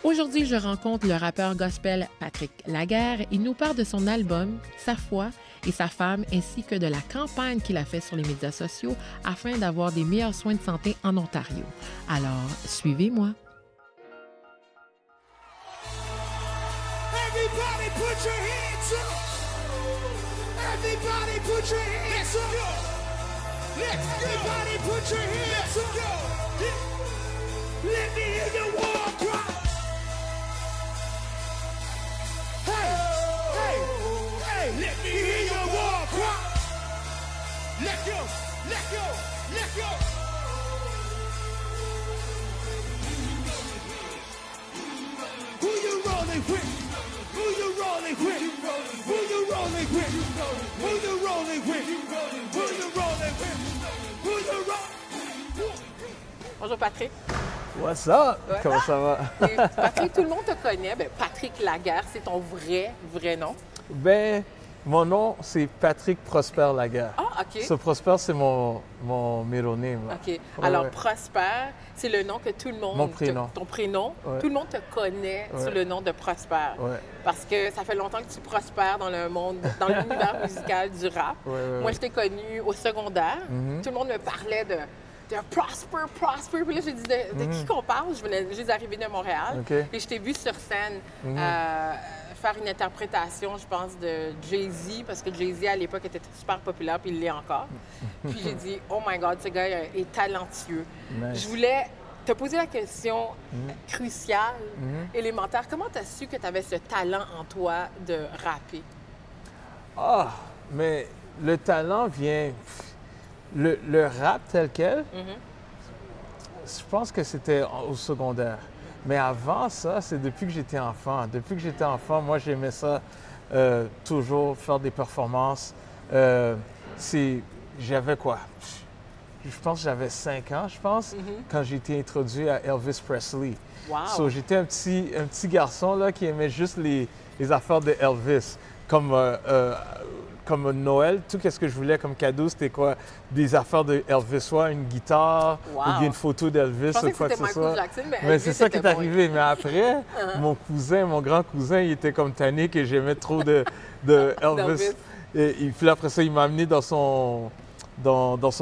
Aujourd'hui, je rencontre le rappeur gospel Patrick Laguerre. Il nous parle de son album, sa foi et sa femme, ainsi que de la campagne qu'il a faite sur les médias sociaux afin d'avoir des meilleurs soins de santé en Ontario. Alors, suivez-moi. Everybody put your hands up. Everybody put your hands up. Everybody put your hands up. Let me hear your war cry. Hey, hey, hey, let me hear your war cry. Let go, let go, let go. Who you rolling with? Who you rolling with? Who you rolling with? Who you rolling with? Who you rolling with? Who you rolling? Bonjour Patrick. What's up? Ouais. Comment ça va? Et Patrick, tout le monde te connaît. Ben, Patrick Laguerre, c'est ton vrai nom. Ben, mon nom, c'est Patrick Prosper Laguerre. Ah, OK. Ce Prosper, c'est mon middle name. Là. OK. Ouais, Alors, ouais. Prosper, c'est le nom que tout le monde... Mon prénom. Ton prénom. Ouais. Tout le monde te connaît Ouais. sous le nom de Prosper. Ouais. Parce que ça fait longtemps que tu prospères dans le monde, dans l'univers musical du rap. Ouais, ouais, Moi, ouais. je t'ai connu au secondaire. Tout le monde me parlait de Prosper. Puis là, je dis de qui qu'on parle? Je venais juste d'arriver de Montréal. OK. Et je t'ai vu sur scène faire une interprétation, je pense, de Jay-Z, parce que Jay-Z, à l'époque, était super populaire, puis il l'est encore. Puis j'ai dit, oh my God, ce gars est talentueux. Nice. Je voulais te poser la question cruciale, élémentaire. Comment tu as su que tu avais ce talent en toi de rapper? Ah, mais le talent vient... Le rap tel quel, je pense que c'était au secondaire. Mais avant ça, c'est depuis que j'étais enfant. Depuis que j'étais enfant, moi, j'aimais ça, toujours faire des performances. J'avais quoi? Je pense que j'avais 5 ans, je pense, quand j'ai été introduit à Elvis Presley. Wow! So, j'étais un petit garçon là, qui aimait juste les affaires de Elvis. Comme Noël, tout ce que je voulais comme cadeau, c'était quoi? Des affaires de Elvis, soit une guitare Wow. ou bien une photo d'Elvis Je pensais ou que quoi que c'était ce Michael soit. Jackson, mais Mais Elvis c'est ça qui est était bon. arrivé. Mais après, mon grand cousin, il était comme tanné que j'aimais trop de Elvis. D'Elvis. Et puis après ça, il m'a amené dans son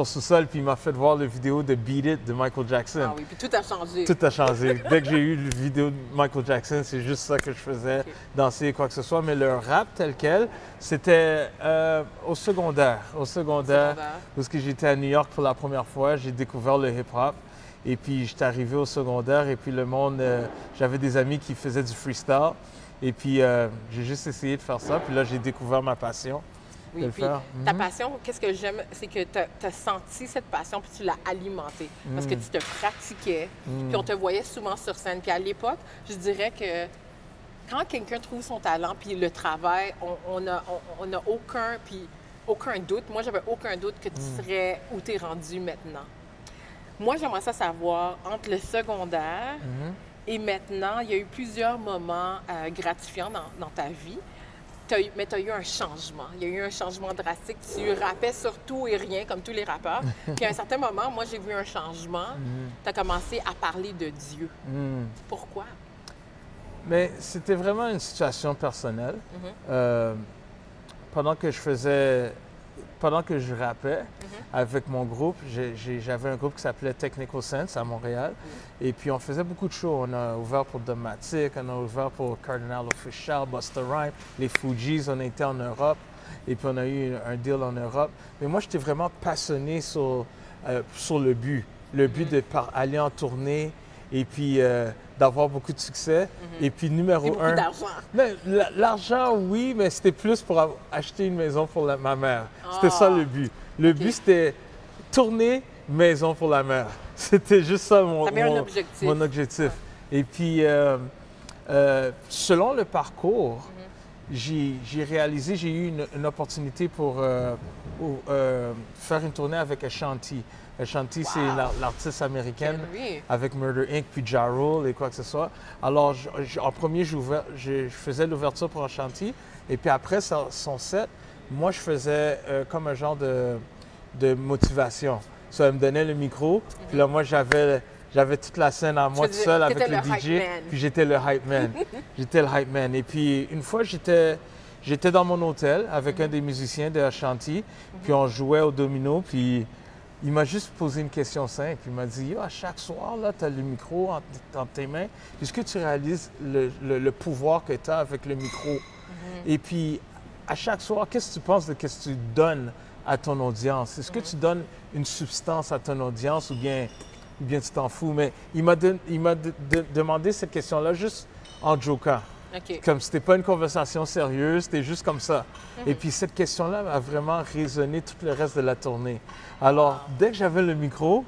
sous-sol, puis il m'a fait voir la vidéo de Beat It de Michael Jackson. Ah oui, puis tout a changé. Tout a changé. Dès que j'ai eu la vidéo de Michael Jackson, c'est juste ça que je faisais, danser, quoi que ce soit. Mais le rap tel quel, c'était au secondaire. Parce que j'étais à New York pour la première fois, j'ai découvert le hip-hop. Et puis, j'étais arrivé au secondaire, et puis le monde, j'avais des amis qui faisaient du freestyle. Et puis, j'ai juste essayé de faire ça. Puis là, j'ai découvert ma passion. Oui, de le puis faire. ta passion, qu'est-ce que j'aime, c'est que tu as senti cette passion puis tu l'as alimentée parce que tu te pratiquais, puis on te voyait souvent sur scène. Puis à l'époque, je dirais que quand quelqu'un trouve son talent puis le travail, on n'a aucun doute. Moi, j'avais aucun doute que tu serais où tu es rendu maintenant. Moi, j'aimerais ça savoir, entre le secondaire et maintenant, il y a eu plusieurs moments gratifiants dans ta vie. Mais tu as eu un changement. Il y a eu un changement drastique. Tu rappais sur tout et rien, comme tous les rappeurs. Puis à un certain moment, moi, j'ai vu un changement. Tu as commencé à parler de Dieu. Pourquoi? Mais c'était vraiment une situation personnelle. Pendant que je rappais avec mon groupe, j'avais un groupe qui s'appelait Technical Sense à Montréal. Et puis, on faisait beaucoup de shows. On a ouvert pour Domatic, on a ouvert pour Cardinal Official, Busta Rhymes, les Fugees, on a été en Europe. Et puis, on a eu un deal en Europe. Mais moi, j'étais vraiment passionné sur le but. Le but aller en tournée et puis d'avoir beaucoup de succès. Et puis, numéro beaucoup un... d'argent. L'argent, oui, mais c'était plus pour acheter une maison pour ma mère. C'était ça le but. Le but, c'était tourner, maison pour la mère. C'était juste ça mon objectif. Et puis, selon le parcours, j'ai réalisé, j'ai eu une opportunité pour faire une tournée avec Ashanti. Ashanti, c'est l'artiste américaine avec Murder Inc. puis Ja Rule et quoi que ce soit. Alors, en premier, je faisais l'ouverture pour Ashanti. Et puis après son set, moi, je faisais comme un genre de motivation. Ça me donnait le micro. Puis là, moi, j'avais j'avais toute la scène à moi tout seul avec t'étais le le hype DJ, man. puis j'étais le hype man. J'étais le hype man. Et puis une fois, j'étais dans mon hôtel avec un des musiciens de Ashanti, puis on jouait au domino, puis il m'a juste posé une question simple. Il m'a dit, à chaque soir, là, tu as le micro entre tes mains. Est-ce que tu réalises le pouvoir que tu as avec le micro? Et puis, à chaque soir, qu'est-ce que tu penses de ce que tu donnes à ton audience? Est-ce que tu donnes une substance à ton audience ou bien tu t'en fous? Mais il m'a demandé cette question-là juste en jokant. OK. Comme c'était pas une conversation sérieuse, c'était juste comme ça. Et puis cette question-là a vraiment résonné tout le reste de la tournée. Alors, dès que j'avais le micro,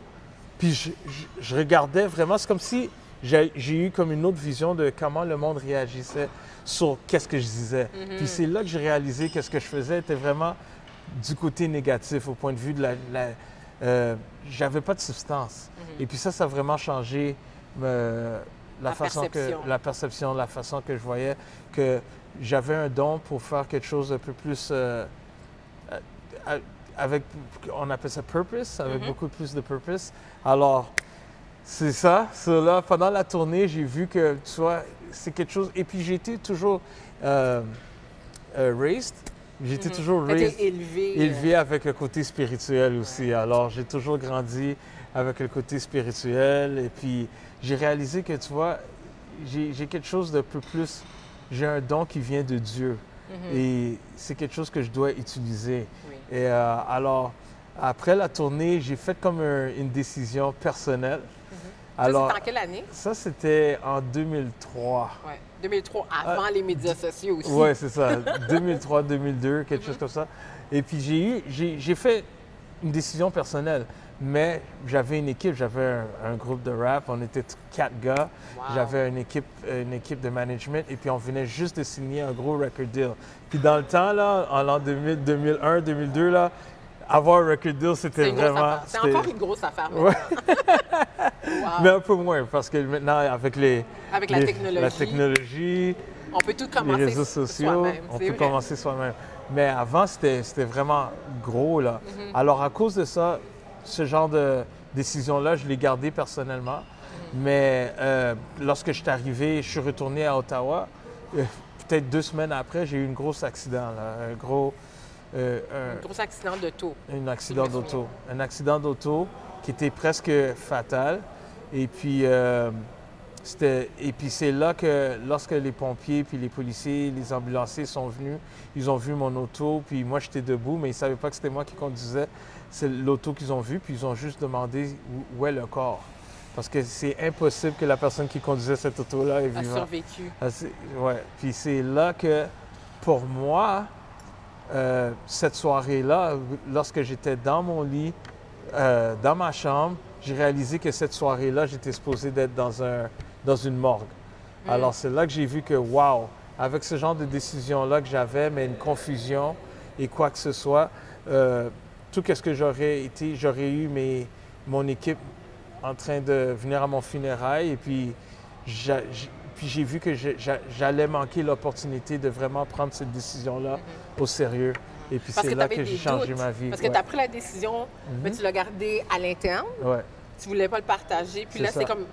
puis je regardais vraiment, c'est comme si j'ai eu comme une autre vision de comment le monde réagissait sur qu'est-ce que je disais. Puis c'est là que j'ai réalisé que ce que je faisais était vraiment du côté négatif au point de vue de j'avais pas de substance. Et puis ça a vraiment changé la perception, la façon que je voyais que j'avais un don pour faire quelque chose un peu plus avec, on appelle ça purpose, avec beaucoup plus de purpose. Alors, c'est ça. Là, pendant la tournée, j'ai vu que, tu vois, c'est quelque chose. Et puis, j'ai été toujours raised. J'étais toujours élevé avec le côté spirituel aussi. Alors, j'ai toujours grandi avec le côté spirituel. Et puis, j'ai réalisé que, tu vois, j'ai quelque chose de peu plus... J'ai un don qui vient de Dieu. Et c'est quelque chose que je dois utiliser. Oui. Et alors, après la tournée, j'ai fait comme une décision personnelle. Alors, ça, c'était en quelle année? Ça, c'était en 2003. Oui, 2003, avant les médias sociaux aussi. Oui, c'est ça. 2003, 2002, quelque chose comme ça. Et puis, j'ai fait une décision personnelle. Mais j'avais une équipe, j'avais un groupe de rap, on était 4 gars. Wow. J'avais une équipe de management et puis on venait juste de signer un gros record deal. Puis dans le temps, là, en l'an 2000, 2001, 2002, là, avoir un record deal, c'était vraiment... C'est encore une grosse affaire maintenant. Ouais. Wow. Mais un peu moins, parce que maintenant, avec la technologie, on peut tout commencer les réseaux sociaux, soi-même. on peut commencer soi-même. Mais avant, c'était vraiment gros, là. Alors, à cause de ça, ce genre de décision-là, je l'ai gardé personnellement. Mais lorsque je suis arrivé, je suis retourné à Ottawa. Peut-être 2 semaines après, j'ai eu un gros accident, là, un gros accident d'auto. Un accident d'auto qui était presque fatal. Et puis, c'est là que, lorsque les pompiers, puis les policiers, les ambulanciers sont venus, ils ont vu mon auto, puis moi, j'étais debout, mais ils ne savaient pas que c'était moi qui conduisais. C'est l'auto qu'ils ont vue, puis ils ont juste demandé où est le corps. Parce que c'est impossible que la personne qui conduisait cette auto-là ait vivant. A survécu. Oui. Puis c'est là que, pour moi, cette soirée-là, lorsque j'étais dans mon lit, dans ma chambre, j'ai réalisé que cette soirée-là, j'étais supposé d'être dans une morgue. Alors, c'est là que j'ai vu que, wow, avec ce genre de décision-là que j'avais, mais une confusion et quoi que ce soit, tout ce que j'aurais eu mon équipe en train de venir à mon funérail. Et puis, j'ai vu que j'allais manquer l'opportunité de vraiment prendre cette décision-là au sérieux. Et puis, c'est là que j'ai changé ma vie. Parce que tu as pris la décision, mais tu l'as gardée à l'interne. Ouais. Tu voulais pas le partager. Puis là, c'est comme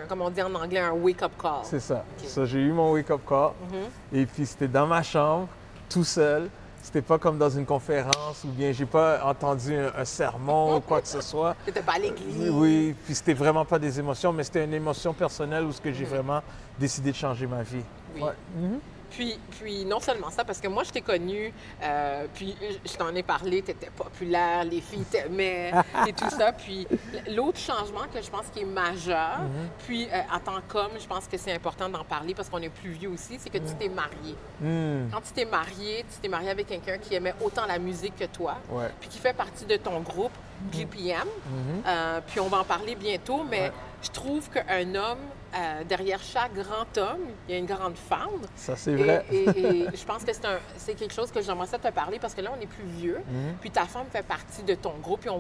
comme on dit en anglais, un wake-up call. C'est ça. Okay. Ça, j'ai eu mon wake-up call. Et puis, c'était dans ma chambre, tout seul. C'était pas comme dans une conférence ou bien j'ai pas entendu un sermon ou quoi que ce soit. T'étais pas à l'église. Oui, puis c'était vraiment pas des émotions, mais c'était une émotion personnelle où j'ai vraiment décidé de changer ma vie. Oui. Ouais. Puis non seulement ça, parce que moi, je t'ai connue, puis je t'en ai parlé, tu étais populaire, les filles t'aimaient et tout ça. Puis l'autre changement que je pense qui est majeur, puis en tant qu'homme, je pense que c'est important d'en parler parce qu'on est plus vieux aussi, c'est que tu t'es marié. Quand tu t'es marié avec quelqu'un qui aimait autant la musique que toi, puis qui fait partie de ton groupe, GPM. Puis on va en parler bientôt, mais je trouve qu'un homme, derrière chaque grand homme, il y a une grande femme. Ça, c'est vrai. Et je pense que c'est quelque chose que j'aimerais ça te parler parce que là, on est plus vieux. Puis ta femme fait partie de ton groupe. Puis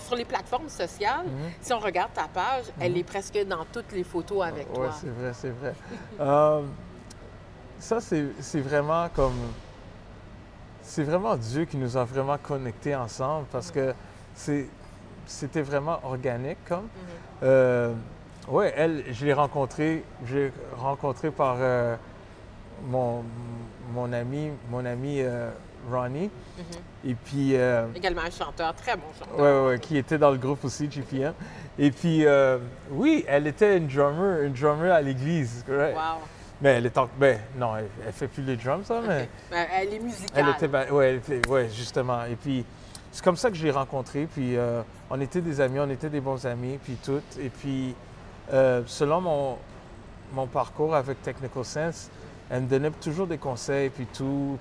sur les plateformes sociales, si on regarde ta page, elle est presque dans toutes les photos avec toi. Oui, c'est vrai. Ça, c'est vraiment comme... C'est vraiment Dieu qui nous a vraiment connectés ensemble parce que c'était vraiment organique comme. Ouais, elle, je l'ai rencontrée par mon ami Ronnie. Et puis... Également un chanteur, très bon chanteur. Ouais, qui était dans le groupe aussi, GPM. Et puis, oui, elle était une drummer à l'église. Right? Wow. Mais elle est non, elle fait plus les drums, ça, mais... Ben, elle est musicale. Ouais, justement. Et puis, c'est comme ça que je l'ai rencontrée. Puis, on était des amis, on était des bons amis, puis tout. Et puis, selon mon parcours avec Technical Sense, elle me donnait toujours des conseils, puis tout.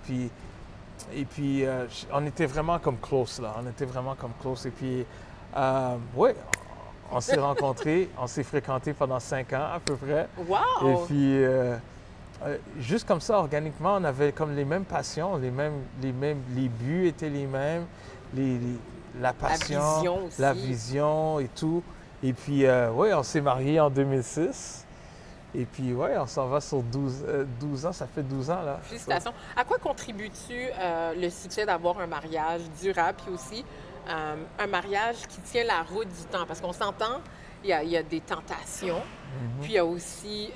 Et puis, on était vraiment comme close, là. On était vraiment comme close. Et puis, ouais, on s'est rencontrés, on s'est fréquentés pendant 5 ans à peu près. Wow! Et puis, juste comme ça, organiquement, on avait comme les mêmes passions, les buts étaient les mêmes, la passion, la vision aussi. La vision et tout. Et puis, ouais, on s'est mariés en 2006. Et puis, ouais, on s'en va sur 12 ans, ça fait 12 ans, là. Félicitations. À quoi contribue-tu le succès d'avoir un mariage durable, puis aussi un mariage qui tient la route du temps? Parce qu'on s'entend, il y a des tentations, puis il y a aussi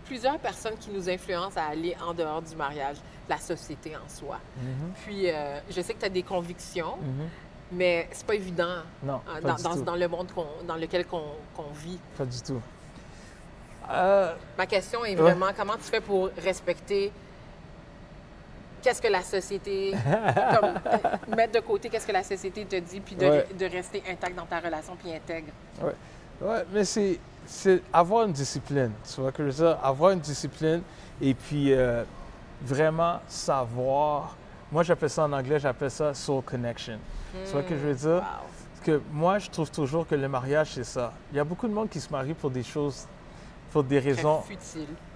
plusieurs personnes qui nous influencent à aller en dehors du mariage, la société en soi. Puis, je sais que tu as des convictions, mais c'est pas évident non, dans le monde dans lequel qu'on vit. Pas du tout. Ma question est vraiment, comment tu fais pour respecter qu'est-ce que la société, mettre de côté qu'est-ce que la société te dit, puis de rester intact dans ta relation, puis intègre? Oui, mais c'est avoir une discipline, tu vois que je veux dire? Avoir une discipline et puis vraiment savoir, moi j'appelle ça en anglais, j'appelle ça soul connection. Tu vois que je veux dire? Wow. Parce que moi, je trouve toujours que le mariage, c'est ça. Il y a beaucoup de monde qui se marie pour des choses, pour des raisons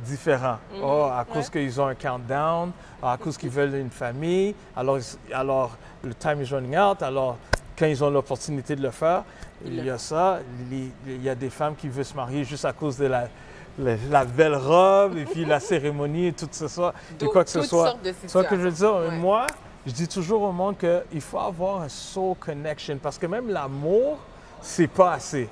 différentes. À cause qu'ils ont un countdown, à cause qu'ils veulent une famille, alors le time is running out, alors quand ils ont l'opportunité de le faire, il y a ça. Il y a des femmes qui veulent se marier juste à cause de la belle robe et puis la cérémonie et tout ça, et quoi que ce soit. C'est ça que je veux dire. Moi, je dis toujours au monde qu'il faut avoir un soul connection parce que même l'amour, c'est pas assez.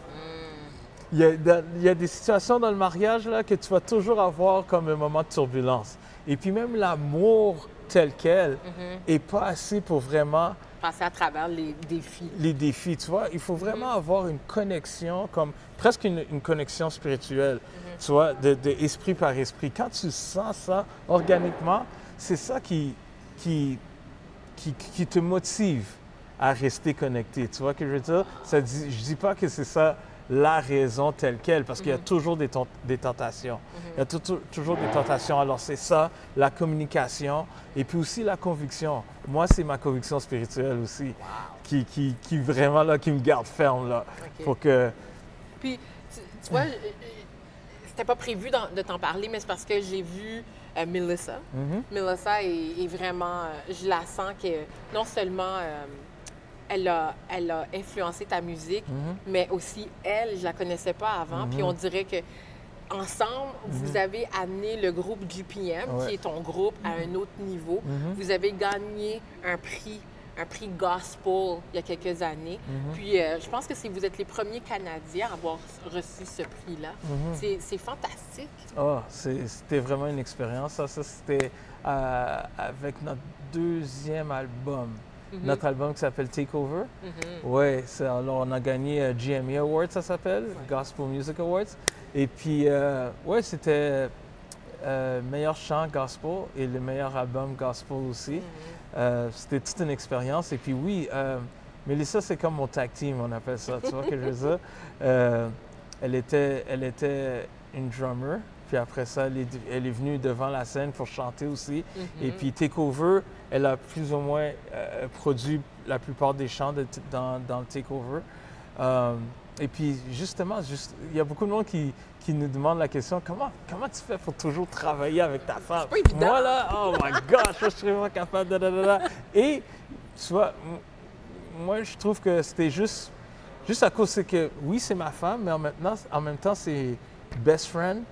Il y a des situations dans le mariage là, que tu vas toujours avoir comme un moment de turbulence. Et puis même l'amour tel quel n'est pas assez pour vraiment... passer à travers les défis. Les défis, tu vois. Il faut vraiment avoir une connexion, comme presque une connexion spirituelle, tu vois, de esprit par esprit. Quand tu sens ça organiquement, c'est ça qui te motive à rester connecté. Tu vois ce que je veux dire? Je ne dis pas que c'est ça la raison telle quelle, parce qu'il y a toujours des tentations. Il y a toujours des tentations. Alors, c'est ça, la communication et puis aussi la conviction. Moi, c'est ma conviction spirituelle aussi, qui vraiment, là, qui me garde ferme, là, pour que... Puis, tu vois, c'était pas prévu de t'en parler, mais c'est parce que j'ai vu Melissa. Melissa est vraiment... je la sens que non seulement... Elle a influencé ta musique, mais aussi elle, je la connaissais pas avant. Puis on dirait que ensemble, vous avez amené le groupe GPM, qui est ton groupe, à un autre niveau. Vous avez gagné un prix gospel il y a quelques années. Puis je pense que vous êtes les premiers Canadiens à avoir reçu ce prix-là. C'est fantastique. Oh, c'était vraiment une expérience. Ça c'était avec notre deuxième album. Notre album qui s'appelle Takeover. Oui, alors on a gagné GME Awards, ça s'appelle, Gospel Music Awards. Et puis, ouais, c'était meilleur chant gospel et le meilleur album gospel aussi. C'était toute une expérience. Et puis oui, Melissa, c'est comme mon tag team, on appelle ça. Tu vois ce que je veux dire? Elle était une drummer. Puis après ça, elle est venue devant la scène pour chanter aussi. Et puis Takeover, elle a plus ou moins produit la plupart des chants dans le Takeover. Et puis justement, il y a beaucoup de monde qui nous demande la question, comment tu fais pour toujours travailler avec ta femme? C'est pas évident. Moi là, oh my gosh, je serais vraiment capable de... Et tu vois, moi je trouve que c'était juste à cause que oui, c'est ma femme, mais en même temps c'est best friend.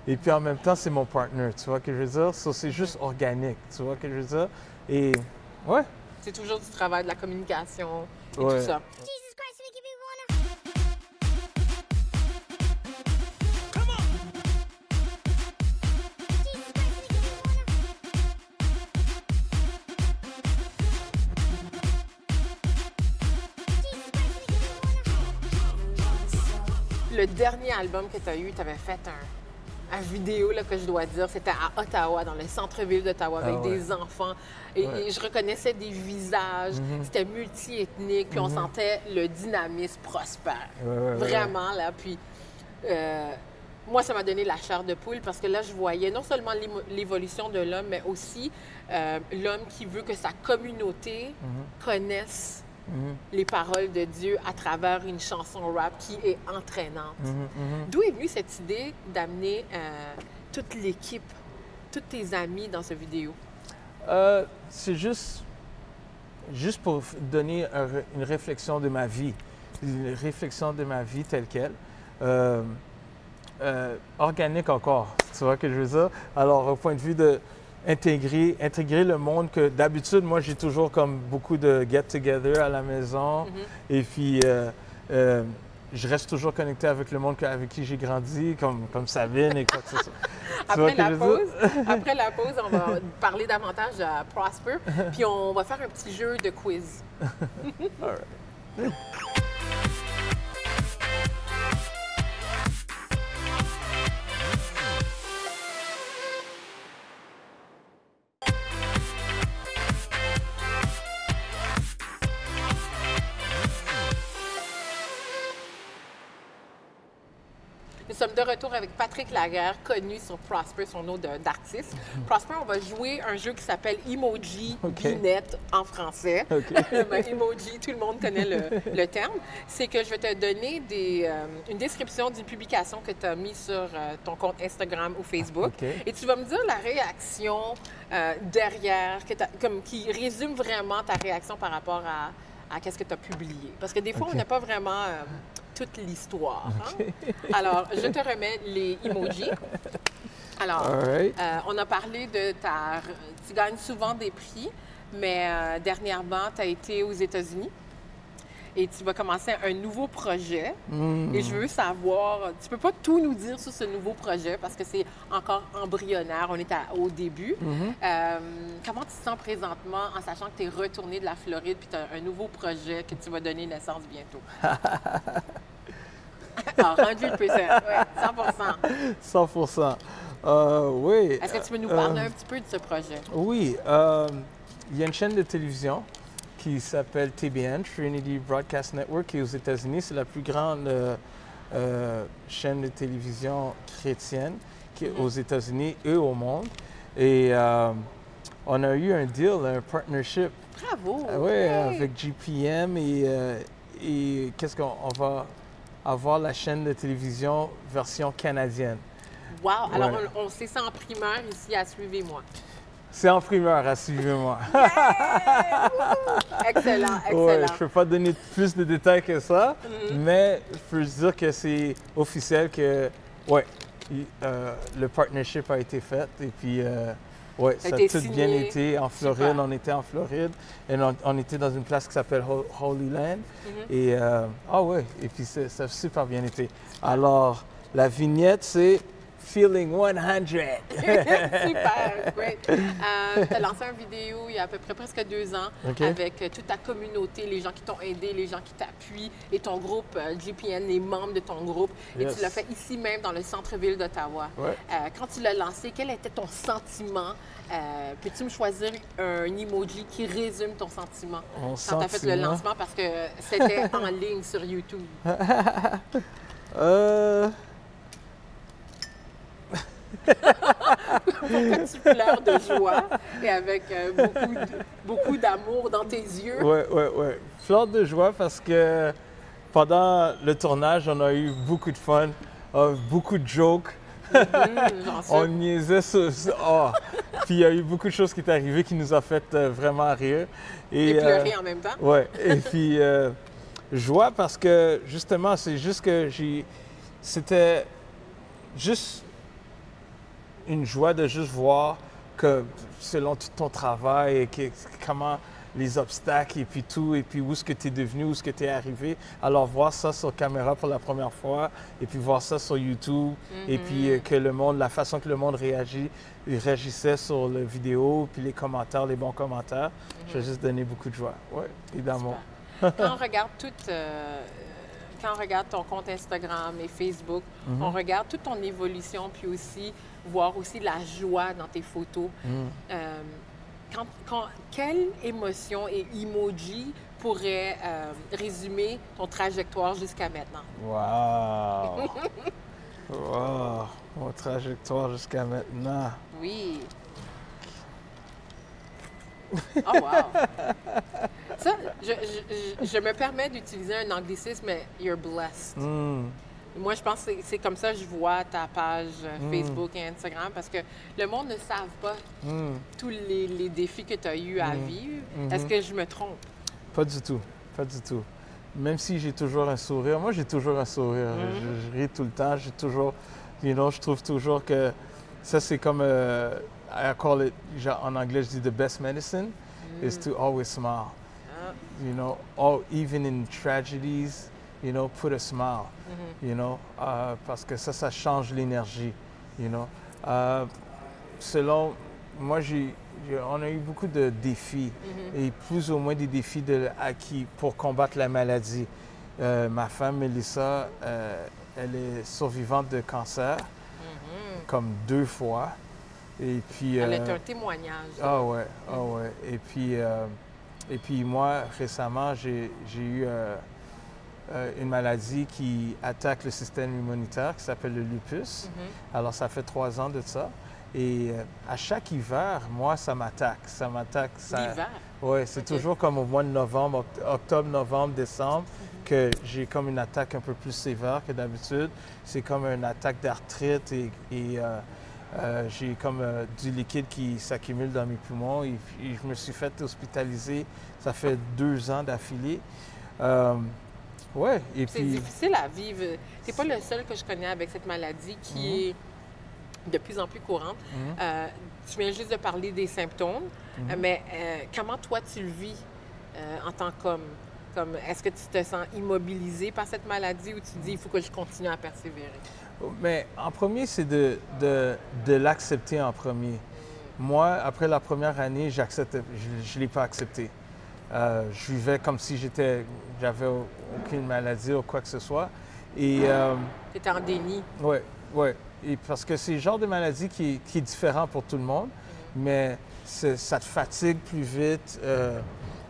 Et puis en même temps, c'est mon partner, tu vois ce que je veux dire? So, c'est juste organique, tu vois ce que je veux dire? Et ouais. C'est toujours du travail, de la communication et tout ça. Jesus Christ, we give you le dernier album que tu as eu, tu avais fait un vidéo là, que je dois dire, c'était à Ottawa, dans le centre-ville d'Ottawa, avec des enfants. Et je reconnaissais des visages, c'était multi-ethnique, puis on sentait le dynamisme prospère. Vraiment, là. Puis moi, ça m'a donné la chair de poule parce que là, je voyais non seulement l'évolution de l'homme, mais aussi l'homme qui veut que sa communauté connaisse les paroles de Dieu à travers une chanson rap qui est entraînante. D'où est venue cette idée d'amener toute l'équipe, tous tes amis dans cette vidéo? C'est juste pour donner une réflexion de ma vie, telle qu'elle. Organique encore, tu vois ce que je veux dire? Alors, au point de vue de intégrer le monde que d'habitude, moi, j'ai toujours comme beaucoup de get-together à la maison. Et puis, je reste toujours connecté avec le monde avec qui j'ai grandi, comme Sabine et quoi que ce soit. Après la pause, on va parler davantage à Prosper, puis on va faire un petit jeu de quiz. All right. Nous sommes de retour avec Patrick Laguerre, connu sur Prosper, son nom d'artiste. Prosper, on va jouer un jeu qui s'appelle Emoji Binette en français. Emoji, tout le monde connaît le terme. C'est que je vais te donner une description d'une publication que tu as mise sur ton compte Instagram ou Facebook. Et tu vas me dire la réaction derrière, qui résume vraiment ta réaction par rapport à qu'est-ce que tu as publié. Parce que des fois, on n'a pas vraiment toute l'histoire. Alors, je te remets les emojis. Alors, on a parlé de tu gagnes souvent des prix, mais dernièrement, tu as été aux États-Unis et tu vas commencer un nouveau projet. Et je veux savoir, tu peux pas tout nous dire sur ce nouveau projet parce que c'est encore embryonnaire, on est au début. Comment tu te sens présentement en sachant que tu es retourné de la Floride puis tu as un nouveau projet que tu vas donner naissance bientôt? 100%, ouais, 100%. Oui. Est-ce que tu peux nous parler un petit peu de ce projet? Oui. Il y a une chaîne de télévision qui s'appelle TBN, Trinity Broadcast Network, qui est aux États-Unis. C'est la plus grande chaîne de télévision chrétienne qui est aux États-Unis et au monde. Et on a eu un deal, un partnership. Bravo! Oui, avec GPM et qu'est-ce qu'on va avoir la chaîne de télévision version canadienne. Wow! Alors, on sait ça en primeur ici à Suivez-moi. C'est en primeur à Suivez-moi. Excellent, excellent. Ouais, je ne peux pas donner plus de détails que ça, mais je peux dire que c'est officiel que, le partnership a été fait et puis, ça a tout bien été en Floride. Super. On était en Floride et on était dans une place qui s'appelle Holy Land. Et, et puis ça a super bien été. Alors, la vignette, c'est Feeling 100. Super, great. Tu as lancé une vidéo il y a à peu près presque 2 ans avec toute ta communauté, les gens qui t'ont aidé, les gens qui t'appuient et ton groupe GPN, les membres de ton groupe. Et tu l'as fait ici même dans le centre-ville d'Ottawa. Quand tu l'as lancé, quel était ton sentiment? Peux-tu me choisir un emoji qui résume ton sentiment quand tu as fait le lancement? Parce que c'était en ligne sur YouTube. Pourquoi tu pleures de joie et avec beaucoup d'amour dans tes yeux? Oui. Fleur de joie parce que pendant le tournage, on a eu beaucoup de fun, beaucoup de jokes. On niaisait sur... Puis il y a eu beaucoup de choses qui sont arrivées qui nous ont fait vraiment rire. Et pleurer en même temps? Oui. Et puis, joie parce que, justement, c'est juste que c'était juste une joie de juste voir que selon tout ton travail et comment les obstacles et puis tout, et puis où est-ce que tu es devenu, où est-ce que tu es arrivé. Alors voir ça sur caméra pour la première fois et puis voir ça sur YouTube et puis que le monde, la façon que le monde réagissait sur la vidéo, puis les commentaires, les bons commentaires, je vais juste donner beaucoup de joie, et d'amour. Quand on regarde quand on regarde ton compte Instagram et Facebook, on regarde toute ton évolution, puis aussi voir aussi la joie dans tes photos. Quelle émotion et emoji pourrait résumer ton trajectoire jusqu'à maintenant? Wow! Wow! Mon trajectoire jusqu'à maintenant. Oui. Oh, wow! Ça, je me permets d'utiliser un anglicisme, mais you're blessed. Moi, je pense que c'est comme ça que je vois ta page Facebook et Instagram, parce que le monde ne savent pas tous les défis que tu as eu à vivre. Est-ce que je me trompe? Pas du tout. Pas du tout. Même si j'ai toujours un sourire, moi j'ai toujours un sourire. Je ris tout le temps, j'ai toujours, je trouve toujours que ça c'est comme, I call it, en anglais je dis the best medicine is to always smile. Even in tragedies, put a smile. Parce que ça change l'énergie. Selon moi, on a eu beaucoup de défis et plus ou moins des défis pour combattre la maladie. Ma femme, Mélissa, elle est survivante de cancer, comme 2 fois. Et puis, elle est un témoignage. Ah ouais. Et puis moi, récemment, j'ai eu une maladie qui attaque le système immunitaire, qui s'appelle le lupus. Alors, ça fait 3 ans de ça. Et à chaque hiver, moi, ça m'attaque. L'hiver? Oui, c'est toujours comme au mois de novembre, octobre, novembre, décembre, que j'ai comme une attaque un peu plus sévère que d'habitude. C'est comme une attaque d'arthrite et j'ai comme du liquide qui s'accumule dans mes poumons. Et je me suis fait hospitaliser, ça fait 2 ans d'affilée. Ouais, et c'est puis... difficile à vivre. Tu n'es pas le seul que je connais avec cette maladie qui est de plus en plus courante. Tu viens juste de parler des symptômes, mais comment toi tu le vis en tant qu'homme? Est-ce que tu te sens immobilisé par cette maladie ou tu te dis il faut que je continue à persévérer? Mais en premier, c'est de l'accepter en premier. Moi, après la première année, je ne l'ai pas accepté. Je vivais comme si j'avais aucune maladie ou quoi que ce soit. Et tu étais en déni. Oui. Et parce que c'est le genre de maladie qui est différent pour tout le monde, mais ça te fatigue plus vite.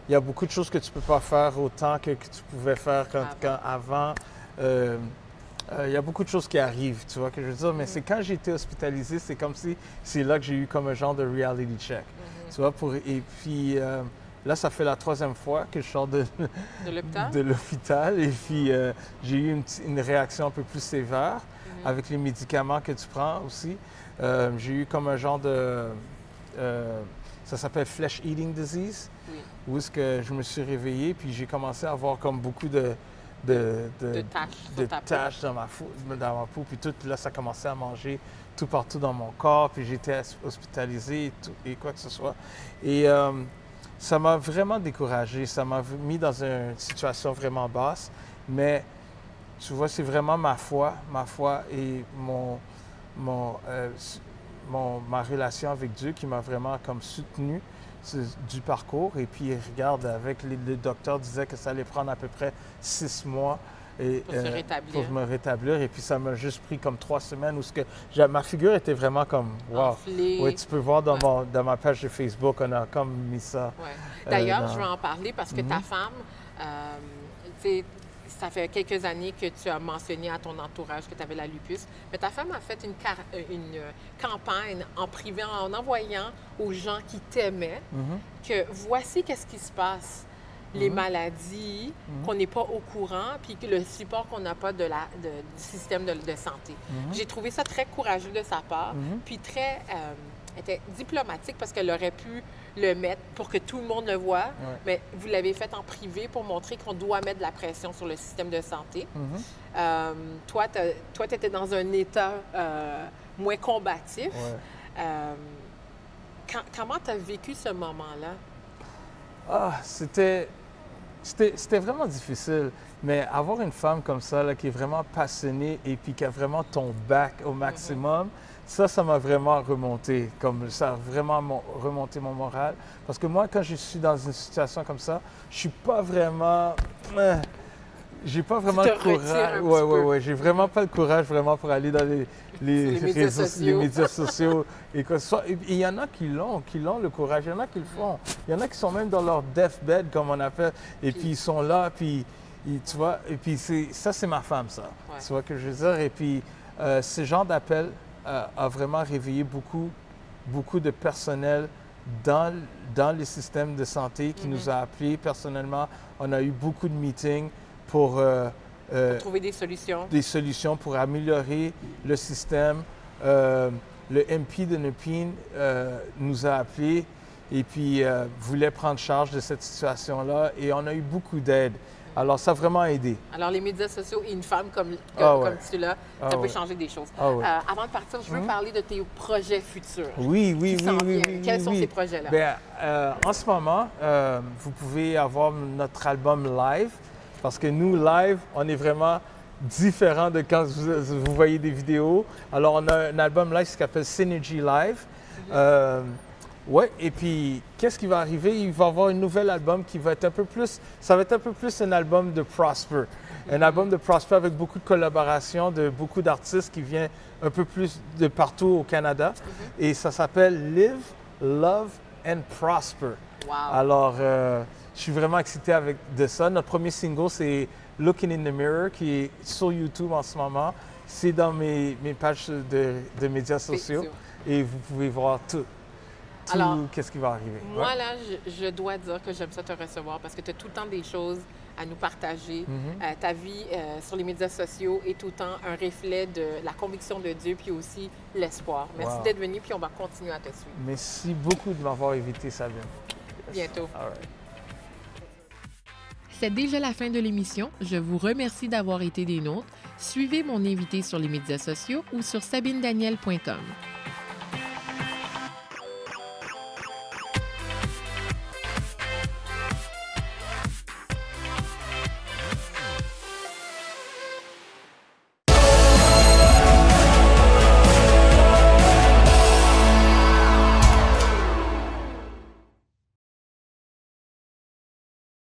Il y a beaucoup de choses que tu ne peux pas faire autant que tu pouvais faire avant. Il y a beaucoup de choses qui arrivent, tu vois ce que je veux dire? Mais c'est quand j'ai été hospitalisé, c'est comme si c'est là que j'ai eu comme un genre de reality check. Tu vois, et puis là, ça fait la 3e fois que je sors de l'hôpital. Et puis j'ai eu une réaction un peu plus sévère avec les médicaments que tu prends aussi. J'ai eu comme un genre de... ça s'appelle Flesh Eating Disease, où est-ce que je me suis réveillé, puis j'ai commencé à avoir comme beaucoup de taches dans ma peau, puis tout, puis là, ça commençait à manger tout partout dans mon corps, puis j'étais hospitalisé et quoi que ce soit. Et ça m'a vraiment découragé, ça m'a mis dans une situation vraiment basse, mais tu vois, c'est vraiment ma foi et ma relation avec Dieu qui m'a vraiment comme soutenu du parcours. Et puis, regarde, le docteur disait que ça allait prendre à peu près 6 mois pour me rétablir. Et puis, ça m'a juste pris comme 3 semaines où ma figure était vraiment comme, wow. Oui, tu peux voir dans ma page de Facebook, on a comme mis ça. Ouais. D'ailleurs, je vais en parler parce que ta femme, ça fait quelques années que tu as mentionné à ton entourage que tu avais la lupus, mais ta femme a fait une campagne en privé en envoyant aux gens qui t'aimaient que voici qu'est-ce qui se passe, les maladies, qu'on n'est pas au courant, puis que le support qu'on n'a pas du système de santé. J'ai trouvé ça très courageux de sa part, puis très était diplomatique parce qu'elle aurait pu le mettre pour que tout le monde le voit, mais vous l'avez fait en privé pour montrer qu'on doit mettre de la pression sur le système de santé. Toi, tu étais dans un état moins combatif. Comment tu as vécu ce moment-là? C'était vraiment difficile, mais avoir une femme comme ça là, qui est vraiment passionnée et puis qui a vraiment ton back au maximum, ça m'a vraiment remonté, ça a vraiment remonté mon moral. Parce que moi, quand je suis dans une situation comme ça, je suis pas vraiment... j'ai pas vraiment te le retires courage. un Ouais, petit ouais, peu. ouais. J'ai vraiment pas le courage vraiment pour aller dans les médias réseaux, sociaux. les médias sociaux. Et il y en a qui l'ont le courage. Il y en a qui le font. Il y en a qui sont même dans leur deathbed, comme on appelle. Et puis ils sont là, puis tu vois. Et puis ça, c'est ma femme, ça. Ouais. Tu vois ce que je veux dire? Et puis ce genre d'appel a vraiment réveillé beaucoup de personnel dans les systèmes de santé qui nous a appelés personnellement. On a eu beaucoup de meetings pour Trouver des solutions. pour améliorer le système. Le MP de Nepean nous a appelés et puis voulait prendre charge de cette situation-là et on a eu beaucoup d'aide. Alors, ça a vraiment aidé. Alors, les médias sociaux et une femme comme tu l'as, ça peut changer des choses. Avant de partir, je veux parler de tes projets futurs. Oui. Quels sont ces projets-là? Bien, en ce moment, vous pouvez avoir notre album live parce que nous, live, on est vraiment différent de quand vous voyez des vidéos. Alors, on a un album live qui s'appelle Synergy Live. Oui, et puis, qu'est-ce qui va arriver? Il va y avoir un nouvel album qui va être un peu plus... Ça va être un peu plus un album de Prosper. Un album de Prosper avec beaucoup de collaborations de beaucoup d'artistes qui viennent un peu plus de partout au Canada. Et ça s'appelle Live, Love and Prosper. Wow. Alors, je suis vraiment excité de ça. Notre premier single, c'est Looking in the Mirror, qui est sur YouTube en ce moment. C'est dans mes pages de médias sociaux. Et vous pouvez voir tout. Alors, qu'est-ce qui va arriver. Moi, là, je dois dire que j'aime ça te recevoir parce que tu as tout le temps des choses à nous partager. Ta vie sur les médias sociaux est tout le temps un reflet de la conviction de Dieu puis aussi l'espoir. Merci d'être venu puis on va continuer à te suivre. Merci beaucoup de m'avoir invité, Sabine. Bientôt. All right. C'est déjà la fin de l'émission. Je vous remercie d'avoir été des nôtres. Suivez mon invité sur les médias sociaux ou sur sabinedaniel.com.